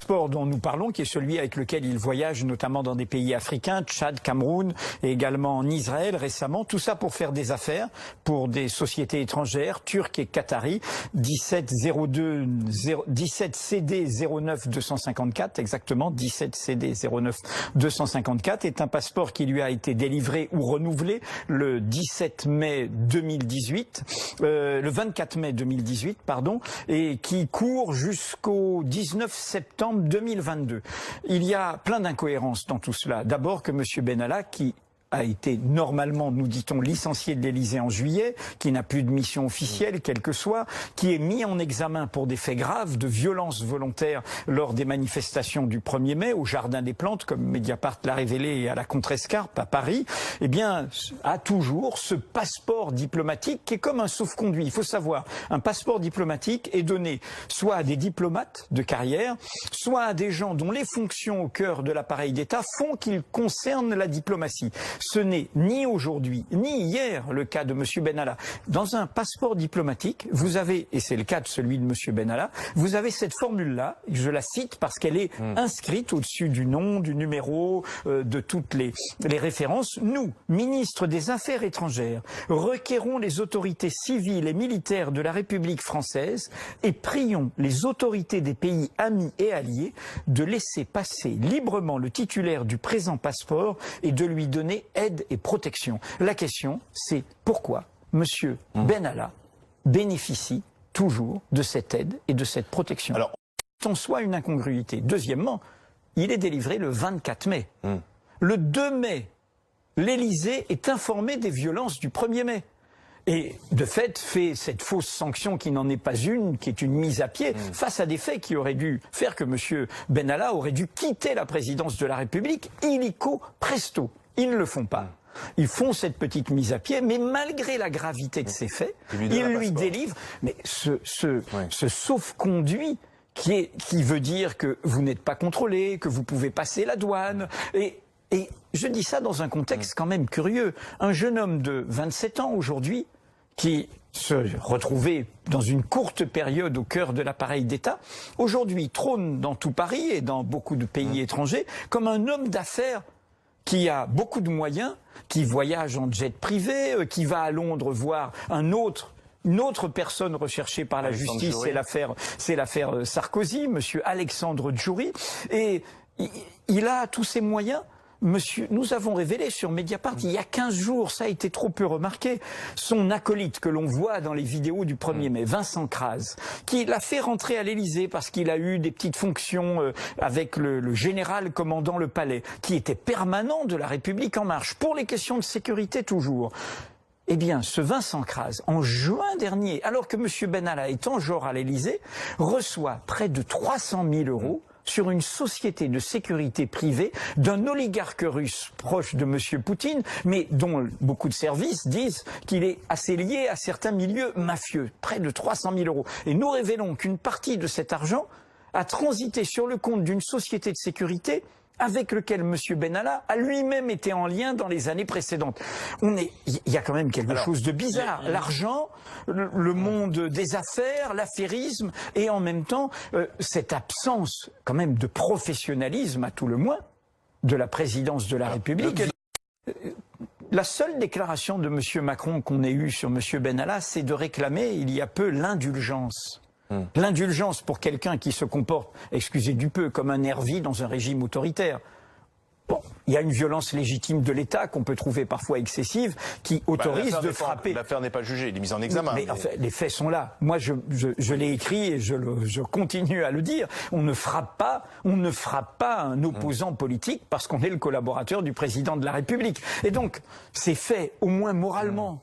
Sport dont nous parlons, qui est celui avec lequel il voyage notamment dans des pays africains, Tchad, Cameroun et également en Israël récemment, tout ça pour faire des affaires pour des sociétés étrangères, turques et qataris. 17 CD 09 254, exactement 17 CD 09 254 est un passeport qui lui a été délivré ou renouvelé le 17 mai 2018, le 24 mai 2018, pardon, et qui court jusqu'au 19 septembre 2022. Il y a plein d'incohérences dans tout cela. D'abord que M. Benalla, qui a été normalement, nous dit-on, licencié de l'Élysée en juillet, qui n'a plus de mission officielle, quelle que soit, qui est mis en examen pour des faits graves de violence volontaire lors des manifestations du 1er mai au Jardin des Plantes, comme Mediapart l'a révélé à la Contrescarpe à Paris, eh bien, a toujours ce passeport diplomatique qui est comme un sauf-conduit. Il faut savoir, un passeport diplomatique est donné soit à des diplomates de carrière, soit à des gens dont les fonctions au cœur de l'appareil d'État font qu'ils concernent la diplomatie. Ce n'est ni aujourd'hui, ni hier le cas de M. Benalla. Dans un passeport diplomatique, vous avez, et c'est le cas de celui de M. Benalla, vous avez cette formule-là, je la cite parce qu'elle est inscrite au-dessus du nom, du numéro, de toutes les références. Nous, ministres des Affaires étrangères, requérons les autorités civiles et militaires de la République française et prions les autorités des pays amis et alliés de laisser passer librement le titulaire du présent passeport et de lui donner aide et protection. La question, c'est pourquoi M. Benalla bénéficie toujours de cette aide et de cette protection. Alors, en soi une incongruité. Deuxièmement, il est délivré le 24 mai. Le 2 mai, l'Élysée est informé des violences du 1er mai. Et de fait, fait cette fausse sanction qui n'en est pas une, qui est une mise à pied, face à des faits qui auraient dû faire que M. Benalla aurait dû quitter la présidence de la République illico presto. Ils ne le font pas. Ils font cette petite mise à pied, mais malgré la gravité de ces faits, ils lui délivrent. Mais ce sauf-conduit qui veut dire que vous n'êtes pas contrôlé, que vous pouvez passer la douane. Et je dis ça dans un contexte quand même curieux. Un jeune homme de 27 ans aujourd'hui, qui se retrouvait dans une courte période au cœur de l'appareil d'État, aujourd'hui trône dans tout Paris et dans beaucoup de pays étrangers comme un homme d'affaires qui a beaucoup de moyens, qui voyage en jet privé, qui va à Londres voir une autre personne recherchée par la justice, c'est l'affaire Sarkozy, monsieur Alexandre Djouri, et il a tous ces moyens. Nous avons révélé sur Mediapart, il y a 15 jours, ça a été trop peu remarqué, son acolyte que l'on voit dans les vidéos du 1er mai, Vincent Kras, qui l'a fait rentrer à l'Élysée parce qu'il a eu des petites fonctions avec le général commandant le palais, qui était permanent de la République en marche, pour les questions de sécurité toujours. Eh bien, ce Vincent Kras, en juin dernier, alors que M. Benalla est en genre à l'Élysée, reçoit près de 300 000 € sur une société de sécurité privée d'un oligarque russe proche de M. Poutine, mais dont beaucoup de services disent qu'il est assez lié à certains milieux mafieux, près de 300 000 €. Et nous révélons qu'une partie de cet argent a transité sur le compte d'une société de sécurité avec lequel M. Benalla a lui-même été en lien dans les années précédentes. Il y a quand même quelque chose de bizarre. L'argent, le monde des affaires, l'affairisme, et en même temps, cette absence quand même de professionnalisme, à tout le moins, de la présidence de la République. La seule déclaration de M. Macron qu'on ait eue sur M. Benalla, c'est de réclamer, il y a peu, l'indulgence. L'indulgence pour quelqu'un qui se comporte, excusez du peu, comme un nervi dans un régime autoritaire. Bon, il y a une violence légitime de l'État qu'on peut trouver parfois excessive, qui autorise de frapper. L'affaire n'est pas jugée, il est mis en examen. Mais enfin, les faits sont là. Moi, je l'ai écrit et je continue à le dire. On ne frappe pas un opposant politique parce qu'on est le collaborateur du président de la République. Et donc, ces faits, au moins moralement,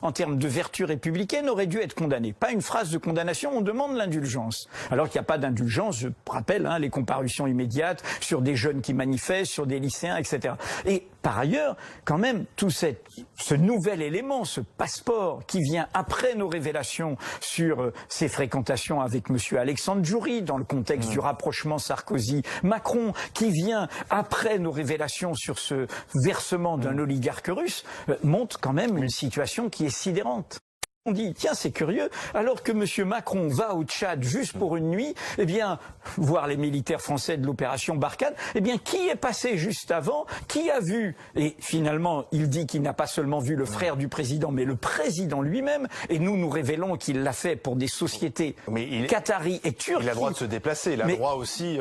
en termes de vertu républicaine, auraient dû être condamnés. Pas une phrase de condamnation, on demande l'indulgence. Alors qu'il n'y a pas d'indulgence, je rappelle, les comparutions immédiates sur des jeunes qui manifestent, sur des lycéens, etc. Et par ailleurs, quand même, tout ce nouvel élément, ce passeport qui vient après nos révélations sur ses fréquentations avec M. Alexandre Djouri, dans le contexte du rapprochement Sarkozy-Macron, qui vient après nos révélations sur ce versement d'un oligarque russe, montre quand même une situation qui est sidérante. On dit, tiens, c'est curieux, alors que M. Macron va au Tchad juste pour une nuit, eh bien, voir les militaires français de l'opération Barkhane, eh bien, qui est passé juste avant, qui a vu, et finalement, il dit qu'il n'a pas seulement vu le frère du président, mais le président lui-même, et nous révélons qu'il l'a fait pour des sociétés qataries et turques. Il a le droit de se déplacer, il a le droit aussi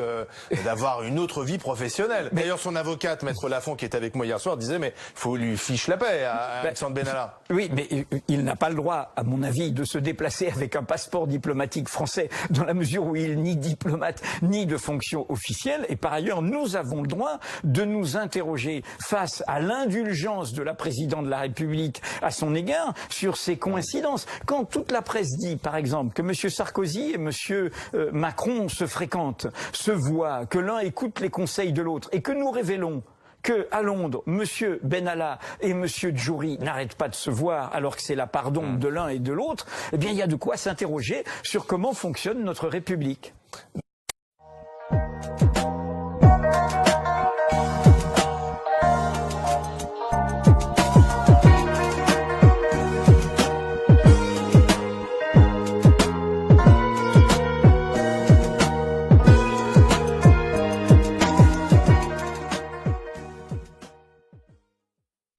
d'avoir une autre vie professionnelle. D'ailleurs, son avocate, Maître Lafont, qui est avec moi hier soir, disait, mais il faut lui fiche la paix à Alexandre Benalla. Oui, mais il n'a pas le droit, à mon avis, de se déplacer avec un passeport diplomatique français, dans la mesure où il n'est ni diplomate, ni de fonction officielle. Et par ailleurs, nous avons le droit de nous interroger face à l'indulgence de la présidente de la République à son égard sur ces coïncidences. Quand toute la presse dit, par exemple, que M. Sarkozy et M. Macron se fréquentent, se voient, que l'un écoute les conseils de l'autre, et que nous révélons qu'à Londres, M. Benalla et M. Djouri n'arrêtent pas de se voir alors que c'est la pardon de l'un et de l'autre, eh bien il y a de quoi s'interroger sur comment fonctionne notre République.